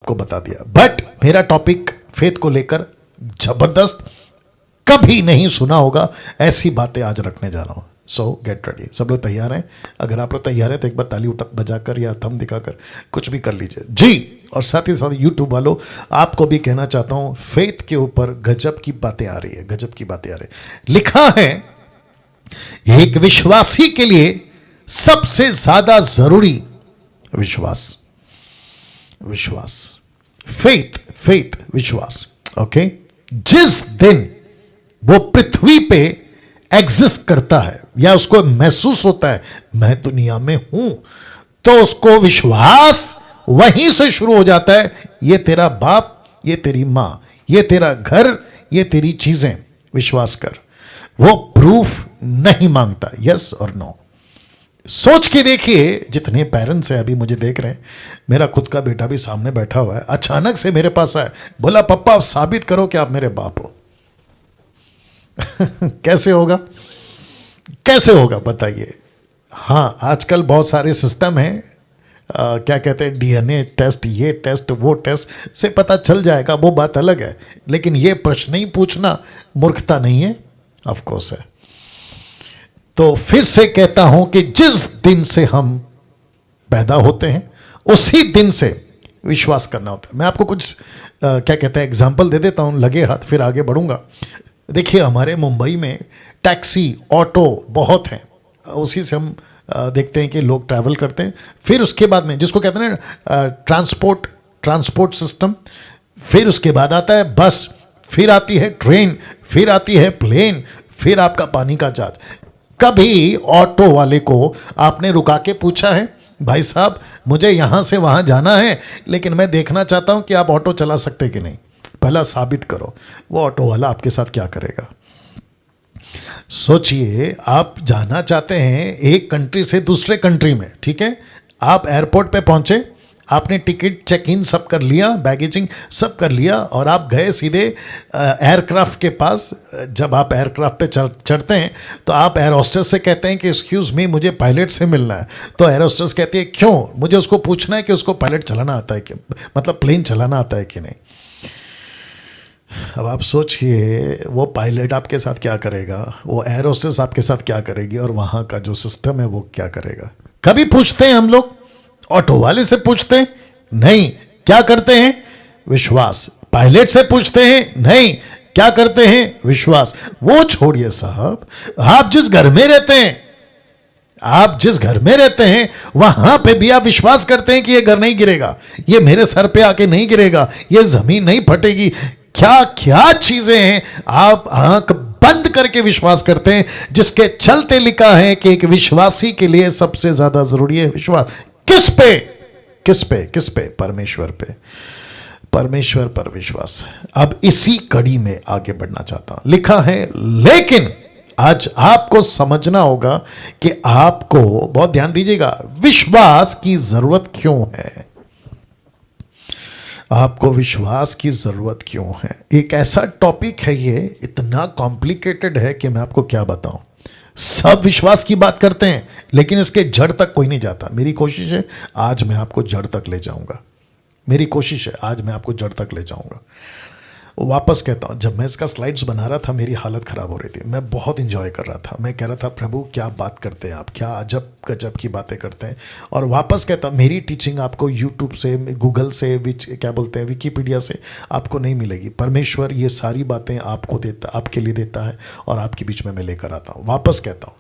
को बता दिया, बट मेरा टॉपिक फेथ को लेकर जबरदस्त, कभी नहीं सुना होगा ऐसी बातें आज रखने जा रहा हूं। सो गेट रेडी। सब लोग तैयार हैं? अगर आप लोग तैयार हैं तो एक बार ताली उठा बजाकर या थंब दिखाकर कुछ भी कर लीजिए जी। और साथ ही साथ यूट्यूब वालों, आपको भी कहना चाहता हूं, फेथ के ऊपर गजब की बातें आ रही है, गजब की बातें आ रही है। लिखा है एक विश्वासी के लिए सबसे ज्यादा जरूरी विश्वास, विश्वास, फेथ, फेथ, विश्वास। ओके, जिस दिन वो पृथ्वी पे एग्जिस्ट करता है या उसको महसूस होता है मैं दुनिया में हूं, तो उसको विश्वास वहीं से शुरू हो जाता है। ये तेरा बाप, ये तेरी मां, ये तेरा घर, ये तेरी चीजें, विश्वास कर। वो प्रूफ नहीं मांगता, यस और नो। सोच के देखिए, जितने पेरेंट्स हैं अभी मुझे देख रहे हैं, मेरा खुद का बेटा भी सामने बैठा हुआ है, अचानक से मेरे पास आया, बोला पप्पा आप साबित करो कि आप मेरे बाप हो। कैसे होगा, कैसे होगा बताइए? हाँ, आजकल बहुत सारे सिस्टम हैं, क्या कहते हैं, डीएनए टेस्ट, ये टेस्ट, वो टेस्ट से पता चल जाएगा, वो बात अलग है। लेकिन ये प्रश्न ही पूछना मूर्खता नहीं है? ऑफ कोर्स है। तो फिर से कहता हूं कि जिस दिन से हम पैदा होते हैं उसी दिन से विश्वास करना होता है। मैं आपको कुछ क्या कहते हैं एग्जाम्पल दे देता हूं, लगे हाथ, फिर आगे बढ़ूंगा। देखिए, हमारे मुंबई में टैक्सी, ऑटो बहुत हैं, उसी से हम देखते हैं कि लोग ट्रैवल करते हैं। फिर उसके बाद में जिसको कहते हैं ना ट्रांसपोर्ट सिस्टम, फिर उसके बाद आता है बस, फिर आती है ट्रेन, फिर आती है प्लेन, फिर आपका पानी का जहाज। कभी ऑटो वाले को आपने रुका के पूछा है, भाई साहब मुझे यहां से वहां जाना है, लेकिन मैं देखना चाहता हूं कि आप ऑटो चला सकते कि नहीं, पहला साबित करो। वो ऑटो वाला आपके साथ क्या करेगा? सोचिए, आप जाना चाहते हैं एक कंट्री से दूसरे कंट्री में, ठीक है, आप एयरपोर्ट पे पहुंचे, आपने टिकट चेक इन सब कर लिया, बैगेजिंग सब कर लिया, और आप गए सीधे एयरक्राफ्ट के पास। जब आप एयरक्राफ्ट पे चढ़ते हैं तो आप एयर होस्टेस से कहते हैं कि एक्सक्यूज़ मी, मुझे पायलट से मिलना है। तो एयर होस्टेस कहती है क्यों? मुझे उसको पूछना है कि उसको पायलट चलाना आता है कि, मतलब प्लेन चलाना आता है कि नहीं। अब आप सोचिए, वो पायलट आपके साथ क्या करेगा, वो एयर होस्टेस आपके साथ क्या करेगी, और वहाँ का जो सिस्टम है वो क्या करेगा? कभी पूछते हैं हम लोग? ऑटो वाले से पूछते हैं? नहीं। क्या करते हैं? विश्वास। पायलट से पूछते हैं? नहीं। क्या करते हैं? विश्वास। वो छोड़िए साहब, आप जिस घर में रहते हैं, आप जिस घर में रहते हैं वहां पे भी आप विश्वास करते हैं कि ये घर नहीं गिरेगा, ये मेरे सर पे आके नहीं गिरेगा, ये जमीन नहीं फटेगी। क्या क्या चीजें हैं आप आंख बंद करके विश्वास करते हैं, जिसके चलते लिखा है कि एक विश्वासी के लिए सबसे ज्यादा जरूरी है विश्वास। किस पे? किस पे? किस पे? परमेश्वर पे, परमेश्वर पर विश्वास। अब इसी कड़ी में आगे बढ़ना चाहता हूं। लिखा है, लेकिन आज आपको समझना होगा कि आपको, बहुत ध्यान दीजिएगा, विश्वास की जरूरत क्यों है। आपको विश्वास की जरूरत क्यों है? एक ऐसा टॉपिक है, ये इतना कॉम्प्लिकेटेड है कि मैं आपको क्या बताऊं। सब विश्वास की बात करते हैं, लेकिन इसके जड़ तक कोई नहीं जाता। मेरी कोशिश है आज मैं आपको जड़ तक ले जाऊंगा, मेरी कोशिश है आज मैं आपको जड़ तक ले जाऊंगा। वापस कहता हूं, जब मैं इसका स्लाइड्स बना रहा था मेरी हालत खराब हो रही थी, मैं बहुत इंजॉय कर रहा था, मैं कह रहा था प्रभु क्या बात करते हैं आप, क्या अजब गजब की बातें करते हैं। और वापस कहता, मेरी टीचिंग आपको यूट्यूब से, गूगल से, क्या बोलते हैं, विकीपीडिया से आपको नहीं मिलेगी। परमेश्वर ये सारी बातें आपको देता, आपके लिए देता है, और आपके बीच में मैं लेकर आता हूँ। वापस कहता हूँ,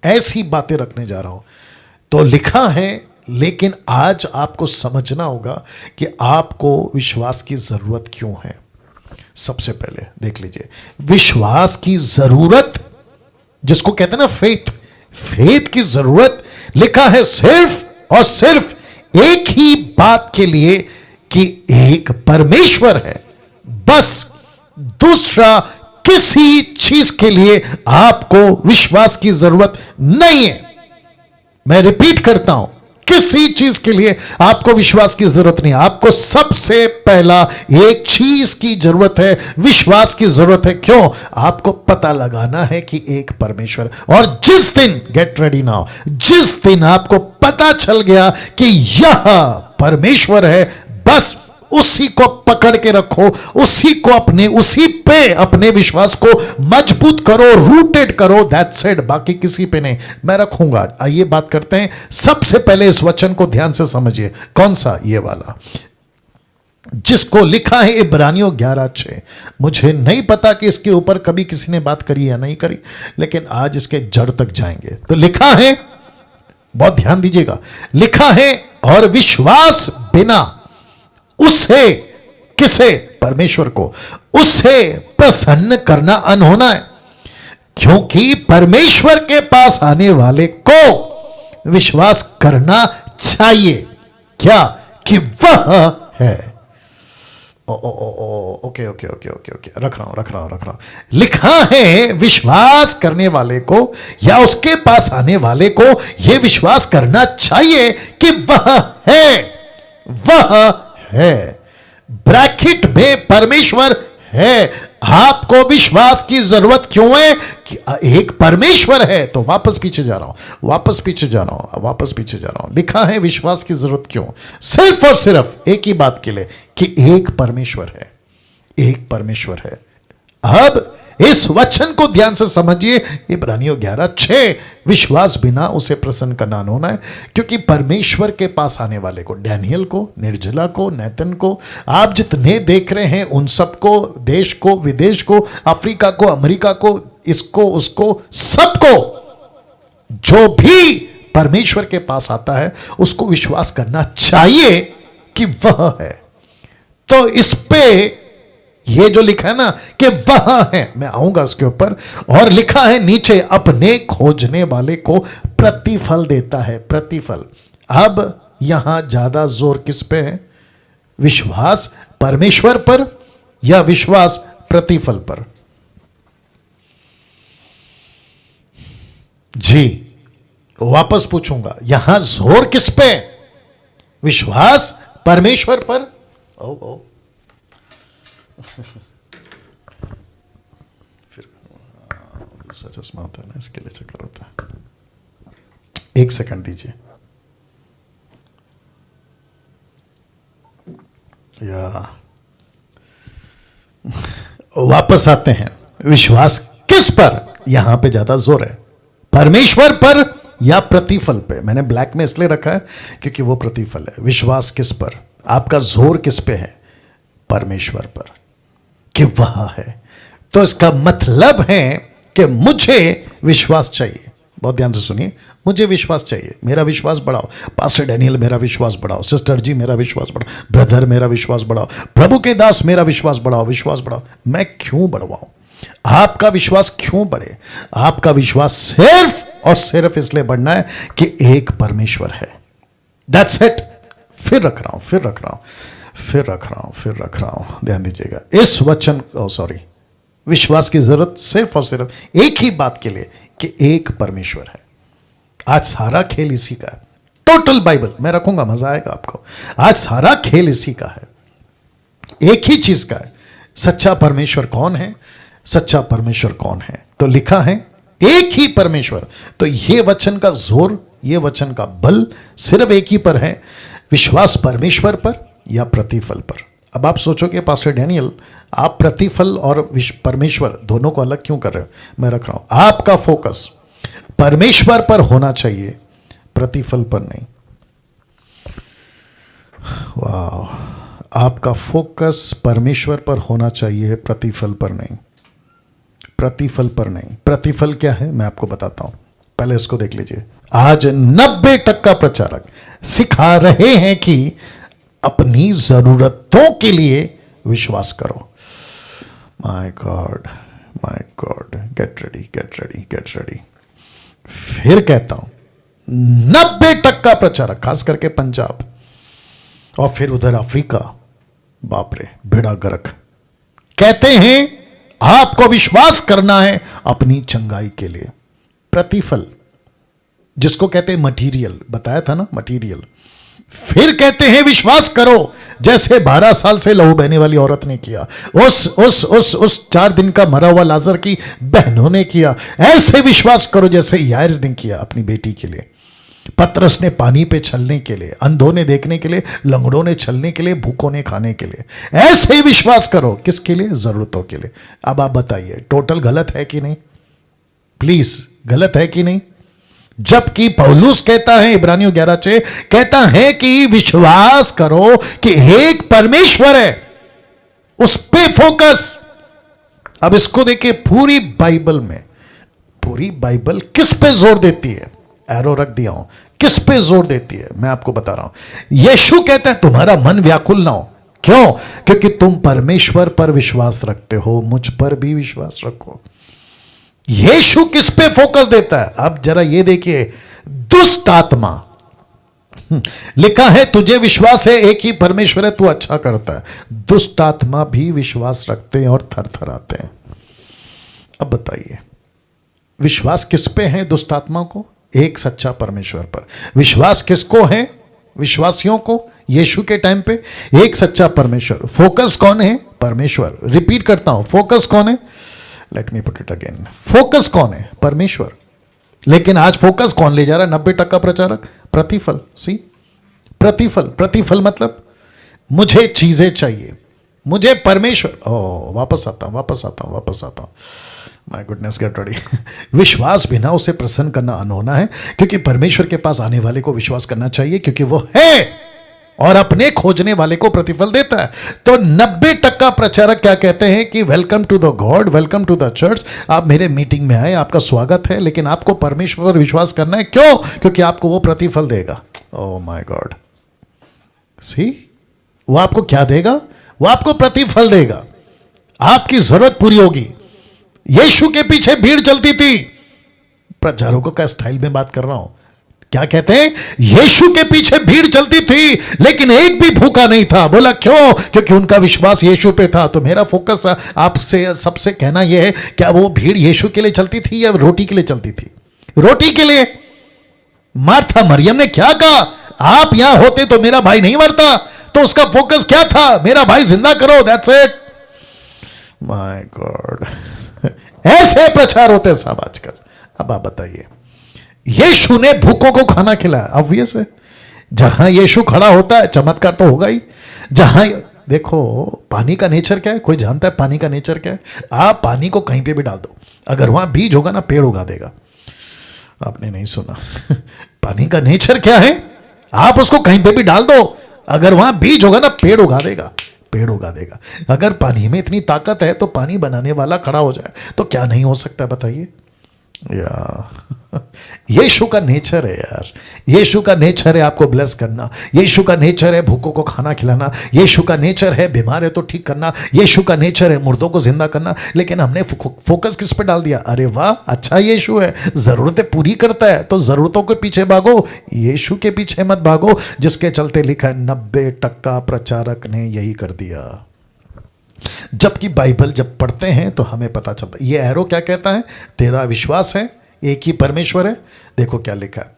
ऐसी बातें रखने जा रहा हूँ। तो लिखा है, लेकिन आज आपको समझना होगा कि आपको विश्वास की जरूरत क्यों है। सबसे पहले देख लीजिए, विश्वास की जरूरत, जिसको कहते हैं ना फेथ, फेथ की जरूरत लिखा है सिर्फ और सिर्फ एक ही बात के लिए कि एक परमेश्वर है, बस। दूसरा किसी चीज के लिए आपको विश्वास की जरूरत नहीं है। मैं रिपीट करता हूं, किसी चीज के लिए आपको विश्वास की जरूरत नहीं। आपको सबसे पहला एक चीज की जरूरत है, विश्वास की जरूरत है। क्यों? आपको पता लगाना है कि एक परमेश्वर, और जिस दिन, गेट रेडी नाउ, जिस दिन आपको पता चल गया कि यह परमेश्वर है, बस उसी को पकड़ के रखो, उसी को उसी पे अपने विश्वास को मजबूत करो, रूटेड करो, दैट्स इट, बाकी किसी पे नहीं। मैं रखूंगा। आइए बात करते हैं। सबसे पहले इस वचन को ध्यान से समझिए। कौन सा? ये वाला जिसको लिखा है इब्रानियों 11:6। मुझे नहीं पता कि इसके ऊपर कभी किसी ने बात करी या नहीं करी, लेकिन आज इसके जड़ तक जाएंगे। तो लिखा है, बहुत ध्यान दीजिएगा, लिखा है और विश्वास बिना उसे, किसे? परमेश्वर को, उसे प्रसन्न करना अनहोना है, क्योंकि परमेश्वर के पास आने वाले को विश्वास करना चाहिए। क्या? कि वह है। ओके, रख रहा हूं। लिखा है विश्वास करने वाले को या उसके पास आने वाले को यह विश्वास करना चाहिए कि वह है। ब्रैकेट में परमेश्वर है। आपको विश्वास की जरूरत क्यों है? कि एक परमेश्वर है। तो वापस पीछे जा रहा हूं। लिखा है विश्वास की जरूरत क्यों? सिर्फ और सिर्फ एक ही बात के लिए कि एक परमेश्वर है। अब इस वचन को ध्यान से समझिए। इब्रानियों 11:6, विश्वास बिना उसे प्रसन्न करना अनहोना है, क्योंकि परमेश्वर के पास आने वाले को, डैनियल को, निर्जला को, नैतन को, आप जितने देख रहे हैं उन सबको, देश को, विदेश को, अफ्रीका को, अमेरिका को, इसको, उसको, सबको, जो भी परमेश्वर के पास आता है उसको विश्वास करना चाहिए कि वह है। तो इस पे ये जो लिखा है ना कि वह है, मैं आऊंगा उसके ऊपर। और लिखा है नीचे, अपने खोजने वाले को प्रतिफल देता है। प्रतिफल। अब यहां ज्यादा जोर किस पे है? विश्वास परमेश्वर पर या विश्वास प्रतिफल पर? जी, वापस पूछूंगा, यहां जोर किस पे? विश्वास परमेश्वर पर। फिर दूसरा चश्मा होता है ना, इसके लिए चक्कर होता है। एक सेकंड दीजिए। या वापस आते हैं। विश्वास किस पर? यहां पे ज्यादा जोर है, परमेश्वर पर या प्रतिफल पे? मैंने ब्लैक में इसलिए रखा है क्योंकि वो प्रतिफल है। विश्वास किस पर? आपका जोर किस पे है? परमेश्वर पर, कि वह है। तो इसका मतलब है कि मुझे विश्वास चाहिए। बहुत ध्यान से सुनिए, मुझे विश्वास चाहिए। मेरा विश्वास बढ़ाओ। पास्टर डैनियल मेरा विश्वास बढ़ाओ। सिस्टर जी मेरा विश्वास बढ़ाओ। ब्रदर मेरा विश्वास बढ़ाओ। प्रभु के दास मेरा विश्वास बढ़ाओ। विश्वास बढ़ाओ। मैं क्यों बढ़वाऊं? आपका विश्वास क्यों बढ़े? आपका विश्वास सिर्फ और सिर्फ इसलिए बढ़ना है कि एक परमेश्वर है। That's it. फिर रख रहा हूं, ध्यान दीजिएगा। इस वचन, विश्वास की जरूरत सिर्फ और सिर्फ एक ही बात के लिए कि एक परमेश्वर है। आज सारा खेल इसी का है। टोटल बाइबल मैं रखूंगा, मजा आएगा आपको। आज सारा खेल इसी का है, एक ही चीज का है। सच्चा परमेश्वर कौन है? सच्चा परमेश्वर कौन है? तो लिखा है एक ही परमेश्वर। तो ये वचन का जोर, ये वचन का बल सिर्फ एक ही पर है, विश्वास परमेश्वर पर या प्रतिफल पर। अब आप सोचोगे पास्टर डैनियल आप प्रतिफल और परमेश्वर दोनों को अलग क्यों कर रहे हो? मैं रख रहा हूं, आपका फोकस परमेश्वर पर होना चाहिए, प्रतिफल पर नहीं। वाह, आपका फोकस परमेश्वर पर होना चाहिए, प्रतिफल पर नहीं। प्रतिफल पर नहीं। प्रतिफल क्या है मैं आपको बताता हूं, पहले इसको देख लीजिए। आज 90% प्रचारक सिखा रहे हैं कि अपनी जरूरतों के लिए विश्वास करो। My God, get ready. फिर कहता हूं 90% प्रचारक, खास करके पंजाब और फिर उधर अफ्रीका, बाप रे बेड़ा गर्क, कहते हैं आपको विश्वास करना है अपनी चंगाई के लिए। प्रतिफल जिसको कहते हैं मटीरियल, बताया था ना मटीरियल। फिर कहते हैं विश्वास करो जैसे 12 साल से लहू बहने वाली औरत ने किया, उस 4 दिन का मरा हुआ लाजर की बहनों ने किया। ऐसे विश्वास करो जैसे यार ने किया अपनी बेटी के लिए। पतरस ने पानी पे चलने के लिए, अंधों ने देखने के लिए, लंगड़ों ने चलने के लिए, भूखों ने खाने के लिए। ऐसे ही विश्वास करो। किसके लिए? जरूरतों के लिए। अब आप बताइए, टोटल गलत है कि नहीं? प्लीज, गलत है कि नहीं? जबकि पौलुस कहता है इब्रानियों 11:6 कहता है कि विश्वास करो कि एक परमेश्वर है, उस पे फोकस। अब इसको देखिए, पूरी बाइबल में, पूरी बाइबल किस पे जोर देती है? एरो रख दिया हूं, किस पे जोर देती है मैं आपको बता रहा हूं। यीशु कहता है तुम्हारा मन व्याकुल ना हो। क्यों? क्योंकि तुम परमेश्वर पर विश्वास रखते हो, मुझ पर भी विश्वास रखो। यीशु किस पे फोकस देता है? अब जरा ये देखिए, दुष्ट आत्मा, लिखा है तुझे विश्वास है एक ही परमेश्वर है, तू अच्छा करता है। दुष्ट आत्मा भी विश्वास रखते हैं और थरथराते हैं। अब बताइए, विश्वास किस पे है दुष्ट आत्मा को? एक सच्चा परमेश्वर पर। विश्वास किसको है? विश्वासियों को यीशु के टाइम पे एक सच्चा परमेश्वर। फोकस कौन है? परमेश्वर। रिपीट करता हूं, फोकस कौन है? Let me put it again, focus कौन है? परमेश्वर। लेकिन आज फोकस कौन ले जा रहा है? 90% प्रचारक। प्रतिफल। सी, प्रतिफल। प्रतिफल मतलब मुझे चीजें चाहिए, मुझे परमेश्वर। ओ, वापस आता हूं। My goodness, get ready. विश्वास बिना उसे प्रसन्न करना अनहोना है, क्योंकि परमेश्वर के पास आने वाले को विश्वास करना चाहिए, क्योंकि वो है और अपने खोजने वाले को प्रतिफल देता है। तो 90% प्रचारक क्या कहते हैं कि welcome to the God, welcome to the church, आप मेरे मीटिंग में आए, आपका स्वागत है, लेकिन आपको परमेश्वर पर विश्वास करना है। क्यों? क्योंकि आपको वो प्रतिफल देगा। ओह माय गॉड, सी, वो आपको क्या देगा? वो आपको प्रतिफल देगा, आपकी जरूरत पूरी होगी। यीशु के पीछे भीड़ चलती थी। प्रचारकों का स्टाइल में बात कर रहा हूं। क्या कहते हैं? यीशु के पीछे भीड़ चलती थी, लेकिन एक भी भूखा नहीं था। बोला क्यों? क्योंकि उनका विश्वास यीशु पे था। तो मेरा फोकस आपसे सबसे कहना यह है, क्या वो भीड़ यीशु के लिए चलती थी या रोटी के लिए चलती थी? रोटी के लिए। मार्था मरियम ने क्या कहा? आप यहां होते तो मेरा भाई नहीं मरता। तो उसका फोकस क्या था? मेरा भाई जिंदा करो, दैट्स इट। माय गॉड, ऐसे प्रचार होते हैं साहब आजकल। अब आप बताइए, यीशु ने भूखों को खाना खिलाया, ऑब्वियस है। जहां यीशु खड़ा होता है चमत्कार तो होगा ही। जहां देखो, पानी का नेचर क्या है? कोई जानता है पानी का नेचर क्या है? आप पानी को कहीं पे भी डाल दो, अगर वहां बीज होगा ना, पेड़ उगा देगा। आपने नहीं सुना? पानी का नेचर क्या है? आप उसको कहीं पे भी डाल दो, अगर वहां बीज होगा ना, पेड़ उगा देगा, पेड़ उगा देगा। अगर पानी में इतनी ताकत है तो पानी बनाने वाला खड़ा हो जाए तो क्या नहीं हो सकता? बताइए। यीशु का नेचर है यार, यीशु का नेचर है आपको ब्लेस करना, यीशु का नेचर है भूखों को खाना खिलाना, यीशु का नेचर है बीमार है तो ठीक करना, यीशु का नेचर है मुर्दों को जिंदा करना। लेकिन हमने फोकस किस पे डाल दिया? अरे वाह, अच्छा यीशु है, जरूरतें पूरी करता है, तो जरूरतों के पीछे भागो, यीशु के पीछे मत भागो। जिसके चलते लिखा है 90% प्रचारक ने यही कर दिया। जबकि बाइबल जब पढ़ते हैं तो हमें पता चलता है। ये एरो क्या कहता है? तेरा विश्वास है एक ही परमेश्वर है। देखो क्या लिखा है,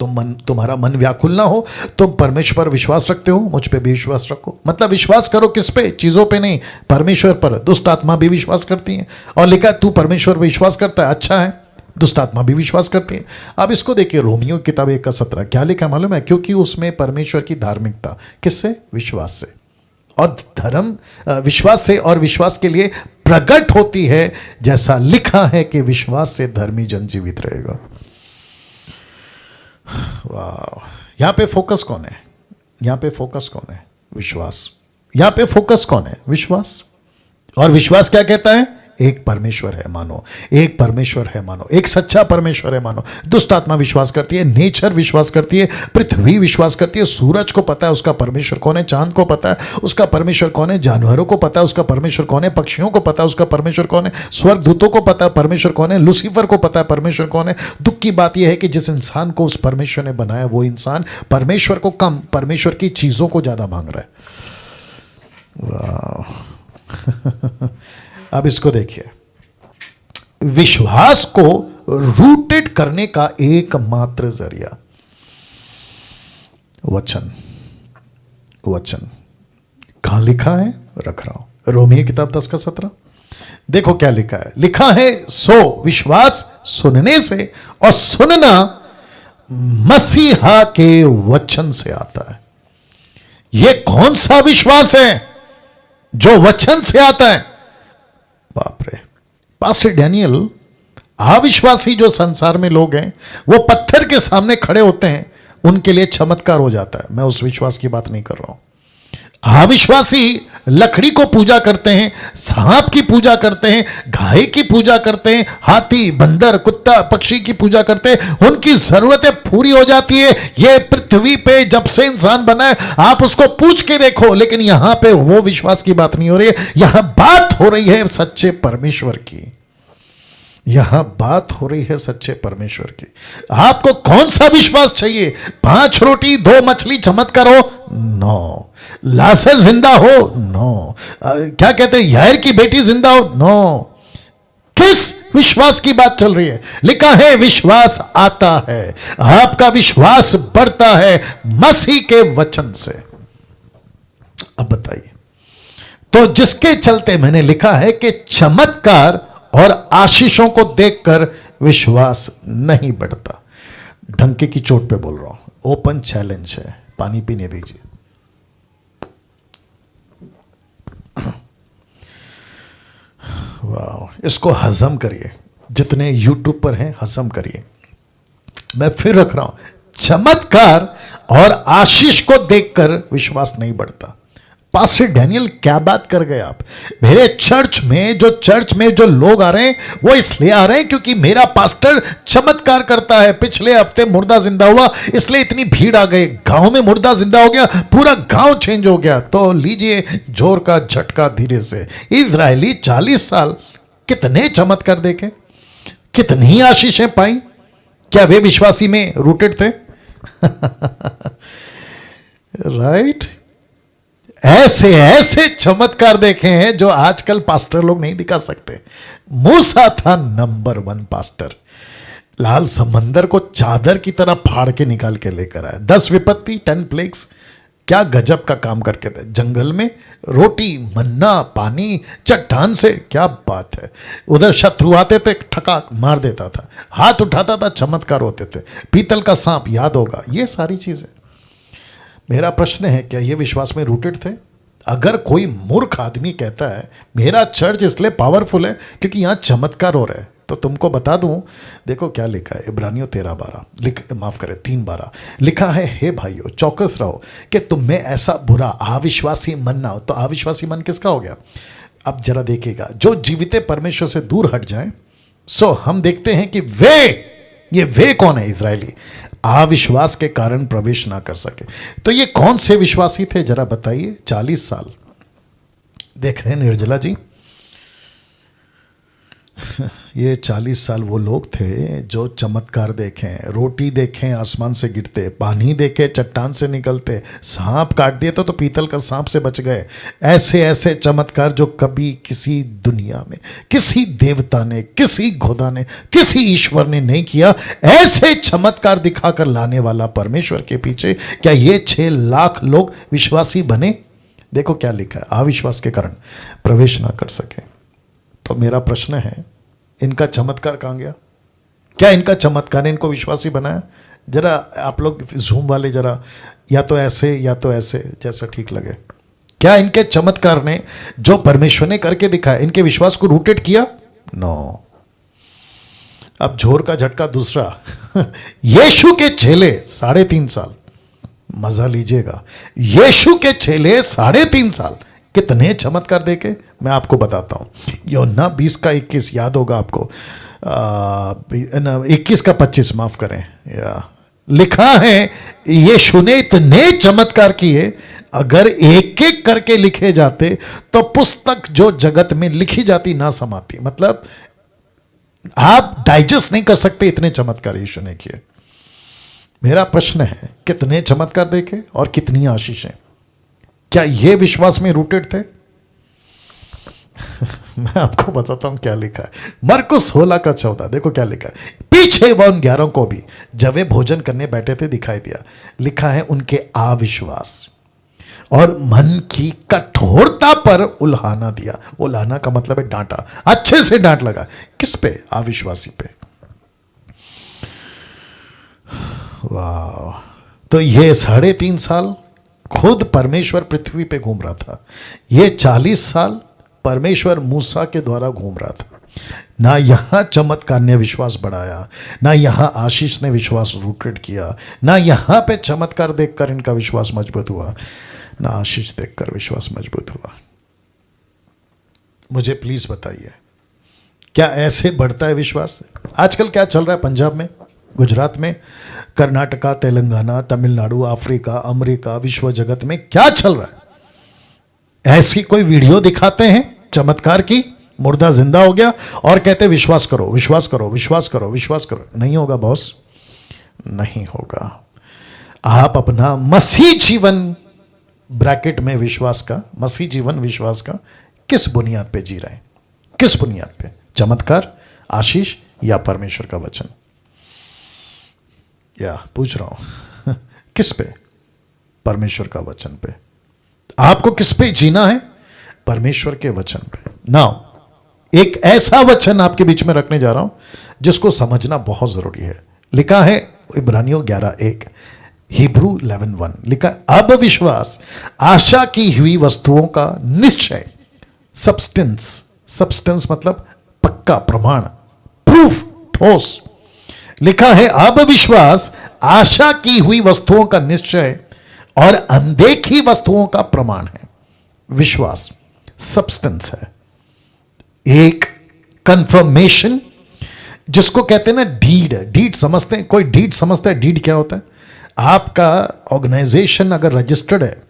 तुम्हारा मन व्याकुल ना हो, तुम परमेश्वर पर विश्वास रखते हो, मुझ पे भी विश्वास रखो। मतलब विश्वास करो किस पे? चीजों पे नहीं, परमेश्वर पर। दुष्ट आत्मा भी विश्वास करती है, और लिखा है तू परमेश्वर पर विश्वास करता है, अच्छा है। दुष्ट आत्मा भी विश्वास करती है। अब इसको देखिए, रोमियो की किताब 1:17 क्या लिखा मालूम है? क्योंकि उसमें परमेश्वर की धार्मिकता किससे? विश्वास से। और धर्म विश्वास से और विश्वास के लिए प्रकट होती है, जैसा लिखा है कि विश्वास से धर्मी जन जीवित रहेगा। वाह, यहां पे फोकस कौन है? यहां पे फोकस कौन है? विश्वास। यहां पे फोकस कौन है? विश्वास। और विश्वास क्या कहता है? एक परमेश्वर है मानो, एक परमेश्वर है मानो, एक सच्चा परमेश्वर है मानो। दुष्ट आत्मा विश्वास करती है, नेचर विश्वास करती है, पृथ्वी विश्वास करती है, सूरज को पता है उसका परमेश्वर कौन है, चांद को पता है उसका परमेश्वर कौन है, जानवरों को पता है उसका परमेश्वर कौन है, पक्षियों को पता है उसका परमेश्वर कौन है, स्वर्गदूतों को पता है परमेश्वर कौन है, लूसीफर को पता है परमेश्वर कौन है। दुख की बात यह है कि जिस इंसान को उस परमेश्वर ने बनाया, वो इंसान परमेश्वर को कम, परमेश्वर की चीजों को ज्यादा मांग रहा है। वाह। अब इसको देखिए, विश्वास को रूटेड करने का एकमात्र जरिया वचन। वचन कहां लिखा है? रख रहा हूं, रोमियो किताब 10:17। देखो क्या लिखा है। लिखा है सो विश्वास सुनने से, और सुनना मसीहा के वचन से आता है। यह कौन सा विश्वास है जो वचन से आता है? बाप रे, पास्टर डैनियल, अविश्वासी जो संसार में लोग हैं वो पत्थर के सामने खड़े होते हैं, उनके लिए चमत्कार हो जाता है। मैं उस विश्वास की बात नहीं कर रहा हूं। अविश्वासी लकड़ी को पूजा करते हैं, सांप की पूजा करते हैं, गाय की पूजा करते हैं, हाथी, बंदर, कुत्ता, पक्षी की पूजा करते हैं, उनकी जरूरतें पूरी हो जाती है। ये पृथ्वी पे जब से इंसान बना है, आप उसको पूछ के देखो, लेकिन यहां पे वो विश्वास की बात नहीं हो रही है। यहां बात हो रही है सच्चे परमेश्वर की। यहां बात हो रही है सच्चे परमेश्वर की। आपको कौन सा विश्वास चाहिए? 5 रोटी 2 मछली चमत्कार हो? नो। लाजर जिंदा हो? नो। क्या कहते हैं, यायर की बेटी जिंदा हो? नो। किस विश्वास की बात चल रही है? लिखा है विश्वास आता है, आपका विश्वास बढ़ता है मसीह के वचन से। अब बताइए, तो जिसके चलते मैंने लिखा है कि चमत्कार और आशीषों को देखकर विश्वास नहीं बढ़ता। ढंके की चोट पे बोल रहा हूं, ओपन चैलेंज है। पानी पीने दीजिए। वाह, इसको हजम करिए। जितने यूट्यूब पर हैं हजम करिए। मैं फिर रख रहा हूं, चमत्कार और आशीष को देखकर विश्वास नहीं बढ़ता। पास्टर डैनियल, क्या बात कर गए आप? मेरे चर्च में जो लोग आ रहे हैं वो इसलिए आ रहे हैं क्योंकि मेरा पास्टर चमत्कार करता है। पिछले हफ्ते मुर्दा जिंदा हुआ, इसलिए इतनी भीड़ आ गई। गांव में मुर्दा जिंदा हो गया, पूरा गांव चेंज हो गया। तो लीजिए जोर का झटका धीरे से। इजरायली 40 साल कितने चमत्कार देखे, कितनी आशीषें पाई। क्या वे विश्वासी में रूटेड थे? राइट। ऐसे ऐसे चमत्कार देखे हैं जो आजकल पास्टर लोग नहीं दिखा सकते। मूसा था नंबर 1 पास्टर। लाल समंदर को चादर की तरह फाड़ के निकाल के लेकर आया। 10 विपत्ति, 10 प्लेग्स, क्या गजब का काम करके थे। जंगल में रोटी, मन्ना, पानी, चट्टान से, क्या बात है। उधर शत्रु आते थे, ठका मार देता था, हाथ उठाता था, चमत्कार होते थे। पीतल का सांप याद होगा, ये सारी चीजें। मेरा प्रश्न है, क्या ये विश्वास में रूटेड थे? अगर कोई मूर्ख आदमी कहता है मेरा चर्च इसलिए पावरफुल है क्योंकि यहां चमत्कार हो रहा है, तो तुमको बता दूं, देखो क्या लिखा है इब्रानियों 13:12, माफ करें 3:12 लिखा है, हे भाइयों चौकस रहो कि तुम में ऐसा बुरा अविश्वासी मन ना हो। तो अविश्वासी मन किसका हो गया? अब जरा देखिएगा, जो जीवित परमेश्वर से दूर हट जाए। सो हम देखते हैं कि वे कौन है? इजरायली अविश्वास के कारण प्रवेश ना कर सके। तो ये कौन से विश्वासी थे जरा बताइए? 40 साल देख रहे हैं निर्जला जी। ये 40 साल वो लोग थे जो चमत्कार देखें, रोटी देखें आसमान से गिरते, पानी देखे चट्टान से निकलते, सांप काट दिए तो पीतल का सांप से बच गए। ऐसे ऐसे चमत्कार जो कभी किसी दुनिया में किसी देवता ने, किसी खुदा ने, किसी ईश्वर ने नहीं किया। ऐसे चमत्कार दिखाकर लाने वाला परमेश्वर के पीछे क्या ये 6 लाख लोग विश्वासी बने? देखो क्या लिखा है, अविश्वास के कारण प्रवेश ना कर सके। तो मेरा प्रश्न है, इनका चमत्कार कहाँ गया? क्या इनका चमत्कार ने इनको विश्वासी बनाया? जरा आप लोग जूम वाले जरा या तो ऐसे जैसा ठीक लगे। क्या इनके चमत्कार ने जो परमेश्वर ने करके दिखाया इनके विश्वास को रूटेड किया? नो। अब झोर का झटका दूसरा। यीशु के चेले 3.5 साल, मजा लीजिएगा, यीशु के चेले 3.5 साल कितने चमत्कार देखे मैं आपको बताता हूं। यूहन्ना 20:21 याद होगा आपको, 21:25 माफ करें, लिखा है यीशु ने इतने चमत्कार किए, अगर एक एक करके लिखे जाते तो पुस्तक जो जगत में लिखी जाती ना समाती। मतलब आप डाइजेस्ट नहीं कर सकते, इतने चमत्कार यीशु ने किए। मेरा प्रश्न है, कितने चमत्कार देखे और कितनी आशीषें? क्या ये विश्वास में रूटेड थे? मैं आपको बताता हूं क्या लिखा है। मरकुस 16:14 देखो क्या लिखा है। पीछे वह उन 11 को भी जब वे भोजन करने बैठे थे दिखाई दिया। लिखा है उनके अविश्वास और मन की कठोरता पर उल्हाना दिया। उल्हाना का मतलब है डांटा, अच्छे से डांट लगा। किस पे? अविश्वासी पे। वाह। तो ये 3.5 साल खुद परमेश्वर पृथ्वी पे घूम रहा था, ये 40 साल परमेश्वर मूसा के द्वारा घूम रहा था। ना यहाँ चमत्कार ने विश्वास बढ़ाया, ना यहाँ आशीष ने विश्वास रूटेड किया, ना यहाँ पे चमत्कार देखकर इनका विश्वास मजबूत हुआ, ना आशीष देखकर विश्वास मजबूत हुआ। मुझे प्लीज बताइए, क्या ऐसे बढ़ता है विश्वास? आजकल क्या चल रहा है पंजाब में, गुजरात में, कर्नाटका, तेलंगाना, तमिलनाडु, अफ्रीका, अमेरिका, विश्व जगत में क्या चल रहा है? ऐसी कोई वीडियो दिखाते हैं चमत्कार की, मुर्दा जिंदा हो गया और कहते विश्वास करो, विश्वास करो, विश्वास करो, विश्वास करो। नहीं होगा बॉस, नहीं होगा। आप अपना मसीह जीवन ब्रैकेट में विश्वास का, मसीह जीवन विश्वास का किस बुनियाद पे जी रहे हैं? किस बुनियाद पे? चमत्कार, आशीष या परमेश्वर का वचन? या पूछ रहा हूं किस पे? परमेश्वर का वचन पे। आपको किस पे जीना है? परमेश्वर के वचन पे। नाउ एक ऐसा वचन आपके बीच में रखने जा रहा हूं जिसको समझना बहुत जरूरी है। लिखा है इब्रानियों 11:1, हिब्रू 11:1, लिखा अब विश्वास आशा की हुई वस्तुओं का निश्चय, सब्सटेंस, सब्सटेंस मतलब पक्का, प्रमाण, प्रूफ, ठोस। लिखा है अब विश्वास आशा की हुई वस्तुओं का निश्चय और अनदेखी वस्तुओं का प्रमाण है। विश्वास सब्सटेंस है, एक कंफर्मेशन, जिसको कहते हैं ना डीड। डीड समझते हैं? कोई डीड समझता है? डीड क्या होता है? आपका ऑर्गेनाइजेशन अगर रजिस्टर्ड है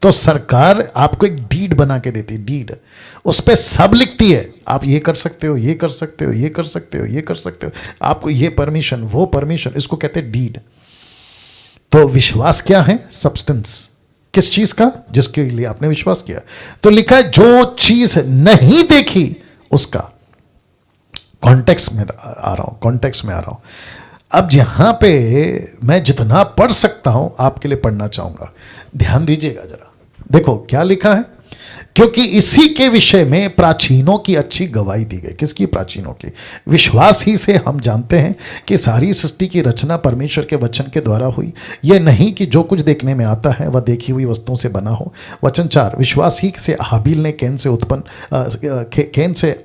तो सरकार आपको एक डीड बना के देती है। डीड, उस पर सब लिखती है, आप ये कर सकते हो, ये कर सकते हो, ये कर सकते हो, ये कर सकते हो, आपको ये परमिशन, वो परमिशन, इसको कहते हैं डीड। तो विश्वास क्या है? सब्सटेंस। किस चीज का? जिसके लिए आपने विश्वास किया। तो लिखा है जो चीज नहीं देखी उसका। कॉन्टेक्स्ट में आ रहा हूं, कॉन्टेक्स्ट में आ रहा हूं। अब यहां पे मैं जितना पढ़ सकता हूं आपके लिए पढ़ना चाहूंगा, ध्यान दीजिएगा जरा। देखो क्या लिखा है, क्योंकि इसी के विषय में प्राचीनों की अच्छी गवाही दी गई। किसकी? प्राचीनों की। विश्वास ही से हम जानते हैं कि सारी सृष्टि की रचना परमेश्वर के वचन के द्वारा हुई, यह नहीं कि जो कुछ देखने में आता है वह देखी हुई वस्तुओं से बना हो। वचन 4, विश्वास ही से हाबिल ने कैन से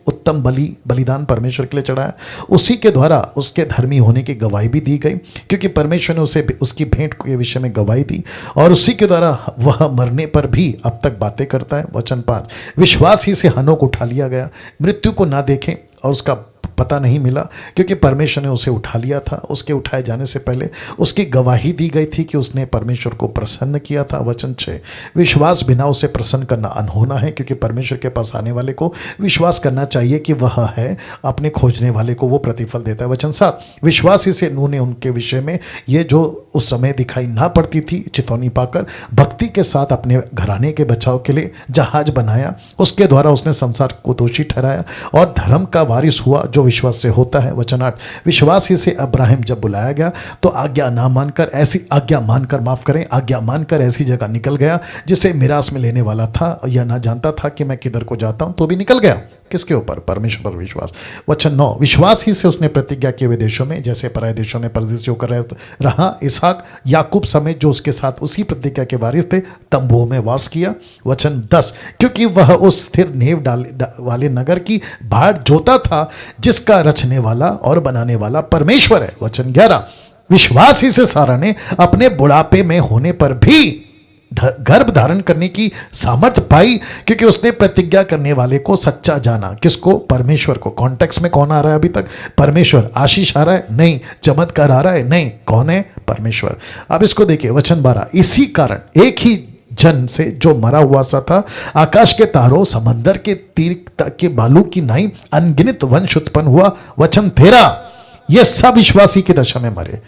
उत्तम बलिदान परमेश्वर के लिए चढ़ाया, उसी के द्वारा उसके धर्मी होने की गवाही भी दी गई, क्योंकि परमेश्वर ने उसे उसकी भेंट के विषय में गवाही दी, और उसी के द्वारा वह मरने पर भी अब तक बातें करता है। वचन 5, विश्वास ही से हनोक उठा लिया गया, मृत्यु को ना देखें और उसका पता नहीं मिला, क्योंकि परमेश्वर ने उसे उठा लिया था। उसके उठाए जाने से पहले उसकी गवाही दी गई थी कि उसने परमेश्वर को प्रसन्न किया था। वचन 6, विश्वास बिना उसे प्रसन्न करना अनहोना है, क्योंकि परमेश्वर के पास आने वाले को विश्वास करना चाहिए कि वह है, अपने खोजने वाले को वो प्रतिफल देता है। वचन 7, विश्वास ही से नूह ने उनके विषय में ये जो उस समय दिखाई ना पड़ती थी चितौनी पाकर भक्ति के साथ अपने घराने के बचाव के लिए जहाज बनाया, उसके द्वारा उसने संसार को दोषी ठहराया और धर्म का वारिस हुआ जो विश्वास से होता है। वचन 8, विश्वास ही से अब्राहिम जब बुलाया गया तो आज्ञा मानकर आज्ञा मानकर ऐसी जगह निकल गया जिसे मिरास में लेने वाला था, यह ना जानता था कि मैं किधर को जाता हूं, तो भी निकल गया। किसके ऊपर? परमेश्वर पर विश्वास। वचन 9, विश्वास ही से उसने प्रतिज्ञा किए हुए देशों में, जैसे पराये देशों में परदेशी होकर रहा, इसहाक याकूब समेत जो उसके साथ उसी प्रतिज्ञा के वारिस थे, तंबुओं में वास किया। वचन 10, क्योंकि वह उस स्थिर नेव वाले नगर की भाट जोता था जिसका रचने वाला और बनाने वाला परमेश्वर है। वचन 11, विश्वास ही से सारा ने अपने बुढ़ापे में होने पर भी गर्भ धारण करने की सामर्थ्य पाई, क्योंकि उसने प्रतिज्ञा करने वाले को सच्चा जाना। किसको? परमेश्वर को। कॉन्टेक्स्ट में कौन आ रहा है अभी तक? परमेश्वर। आशीष आ रहा है? नहीं। चमत्कार आ रहा है? नहीं। कौन है? परमेश्वर। अब इसको देखिए, वचन 12, इसी कारण एक ही जन से जो मरा हुआ सा था, आकाश के तारों, समंदर के तीर के बालू की नाई अनगिनत वंश उत्पन्न हुआ। वचन 13, ये सब विश्वासी की दशा में मरे,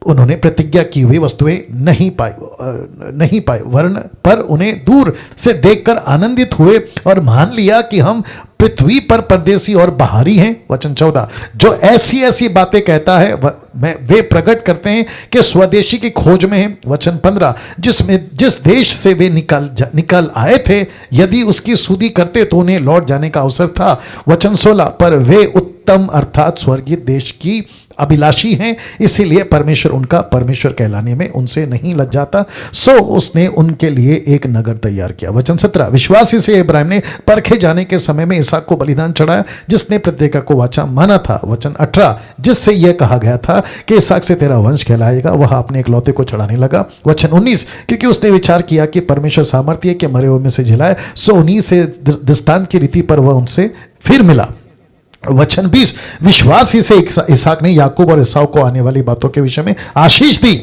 उन्होंने प्रतिज्ञा की हुई वस्तुएं नहीं पाई वर्ण पर उन्हें दूर से देखकर आनंदित हुए और मान लिया कि हम पृथ्वी पर परदेसी और बाहरी हैं। वचन 14, जो ऐसी ऐसी बातें कहता है वे प्रकट करते हैं कि स्वदेशी की खोज में है। वचन 15, जिस देश से वे निकल आए थे, यदि उसकी सुधि करते तो उन्हें लौट जाने का अवसर था। वचन 16, पर वे उत्तम अर्थात स्वर्गीय देश की अभिलाषी हैं, इसीलिए परमेश्वर उनका परमेश्वर कहलाने में उनसे नहीं लज जाता। सो उसने उनके लिए एक नगर तैयार किया। वचन 17, विश्वासी से इब्राहिम ने परखे जाने के समय में इसहाक को बलिदान चढ़ाया, जिसने प्रत्येक को वाचा माना था। वचन 18, जिससे यह कहा गया था कि इसहाक से तेरा वंश कहलाएगा, वह अपने इकलौते को चढ़ाने लगा। वचन 19, क्योंकि उसने विचार किया कि परमेश्वर सामर्थ्य है कि मरे हुए में से जिलाए, सो उन्हीं से दृष्टांत की रीति पर वह उनसे फिर मिला। वचन 20, विश्वास ही से इसहाक ने याकूब और एसाव को आने वाली बातों के विषय में आशीष दी।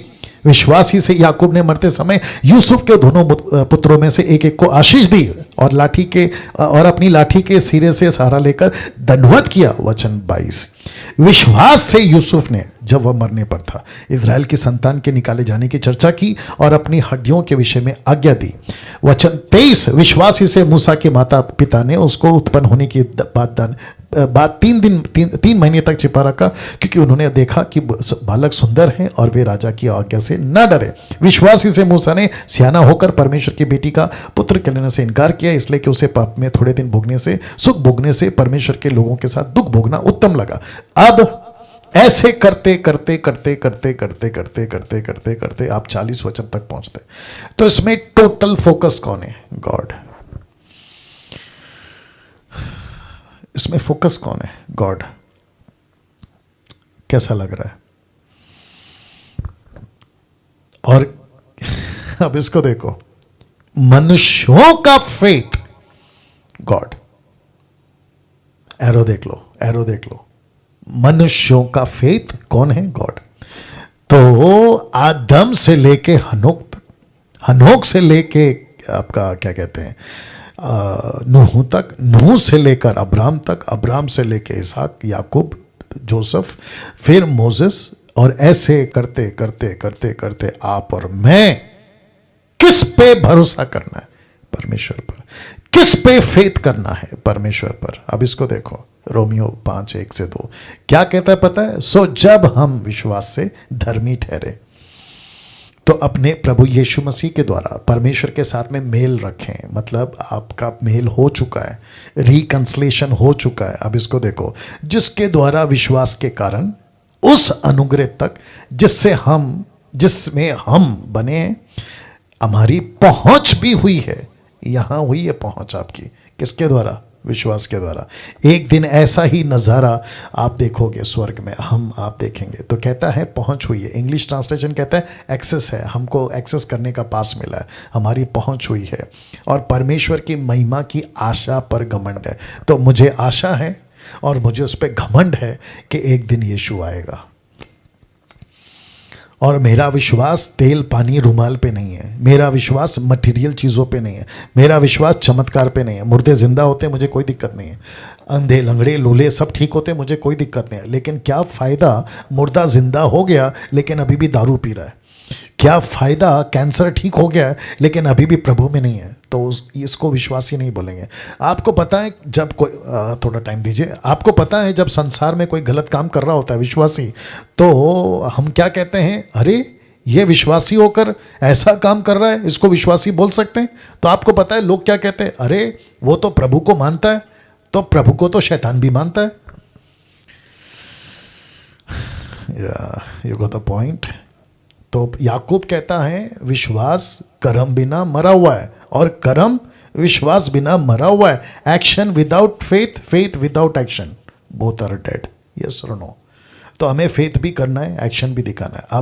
विश्वास ही से याकूब ने मरते समय यूसुफ के दोनों पुत्रों में से एक एक को आशीष दी और अपनी लाठी के सिरे से सहारा लेकर दंडवत किया। वचन 22, विश्वास से यूसुफ ने जब वह मरने पर था इजराइल की संतान के निकाले जाने की चर्चा की और अपनी हड्डियों के विषय में आज्ञा दी। वचन 23, विश्वास ही से मूसा के माता पिता ने उसको उत्पन्न होने की बात 3 महीने तक छिपा रखा, क्योंकि उन्होंने देखा कि बालक सुंदर है और वे राजा की आज्ञा से न डरे। विश्वास ही से मूसा ने सियाना होकर परमेश्वर की बेटी का पुत्र कहने से इनकार किया, इसलिए कि उसे पाप में थोड़े दिन भोगने से सुख भोगने से परमेश्वर के लोगों के साथ दुख भोगना उत्तम लगा। अब ऐसे करते करते करते करते करते करते करते करते करते आप 40 वचन तक पहुंचते। तो इसमें टोटल फोकस कौन है? गॉड। इसमें फोकस कौन है? गॉड। कैसा लग रहा है? और अब इसको देखो, मनुष्यों का फेथ, गॉड। एरो देख लो, एरो देख लो। मनुष्यों का फेथ कौन है? गॉड। तो आदम से लेके हनोक तक, हनोक से लेके आपका क्या कहते हैं नूह तक, नूह से लेकर अब्राम तक, अब्राम से लेके इसहाक, याकूब, जोसेफ, फिर मोसेस, और ऐसे करते करते करते करते आप और मैं किस पे भरोसा करना है? परमेश्वर पर। किस पे फेथ करना है? परमेश्वर पर। अब इसको देखो, रोमियो 5:1-2 क्या कहता है पता है? सो जब हम विश्वास से धर्मी ठहरे तो अपने प्रभु यीशु मसीह के द्वारा परमेश्वर के साथ में मेल रखें। मतलब आपका मेल हो चुका है, रिकंसलेशन हो चुका है। अब इसको देखो, जिसके द्वारा विश्वास के कारण उस अनुग्रह तक जिसमें हम बने, हमारी पहुंच भी हुई है। यहां हुई है पहुंच आपकी, किसके द्वारा? विश्वास के द्वारा। एक दिन ऐसा ही नज़ारा आप देखोगे स्वर्ग में, आप देखेंगे तो कहता है पहुंच हुई है। इंग्लिश ट्रांसलेशन कहता है एक्सेस है, हमको एक्सेस करने का पास मिला है, हमारी पहुंच हुई है। और परमेश्वर की महिमा की आशा पर घमंड है। तो मुझे आशा है और मुझे उस पर घमंड है कि एक दिन यीशु आएगा। और मेरा विश्वास तेल पानी रुमाल पे नहीं है, मेरा विश्वास मटेरियल चीज़ों पे नहीं है, मेरा विश्वास चमत्कार पे नहीं है। मुर्दे जिंदा होते मुझे कोई दिक्कत नहीं है, अंधे लंगड़े लूले सब ठीक होते मुझे कोई दिक्कत नहीं है। लेकिन क्या फ़ायदा मुर्दा जिंदा हो गया लेकिन अभी भी दारू पी रहा है? क्या फ़ायदा कैंसर ठीक हो गया लेकिन अभी भी प्रभु में नहीं है? तो इसको विश्वासी नहीं बोलेंगे। आपको पता है जब कोई थोड़ा टाइम दीजिए, आपको पता है जब संसार में कोई गलत काम कर रहा होता है विश्वासी, तो हम क्या कहते हैं? अरे ये विश्वासी होकर ऐसा काम कर रहा है, इसको विश्वासी बोल सकते हैं? तो आपको पता है लोग क्या कहते हैं? अरे वो तो प्रभु को मानता है, तो प्रभु को तो शैतान भी मानता है। You got the point. तो याकूब कहता है विश्वास कर्म बिना मरा हुआ है और कर्म विश्वास बिना मरा हुआ है। Action without faith, faith without action, both are dead. Yes और नो। तो हमें फेथ भी करना है, एक्शन भी दिखाना है। अब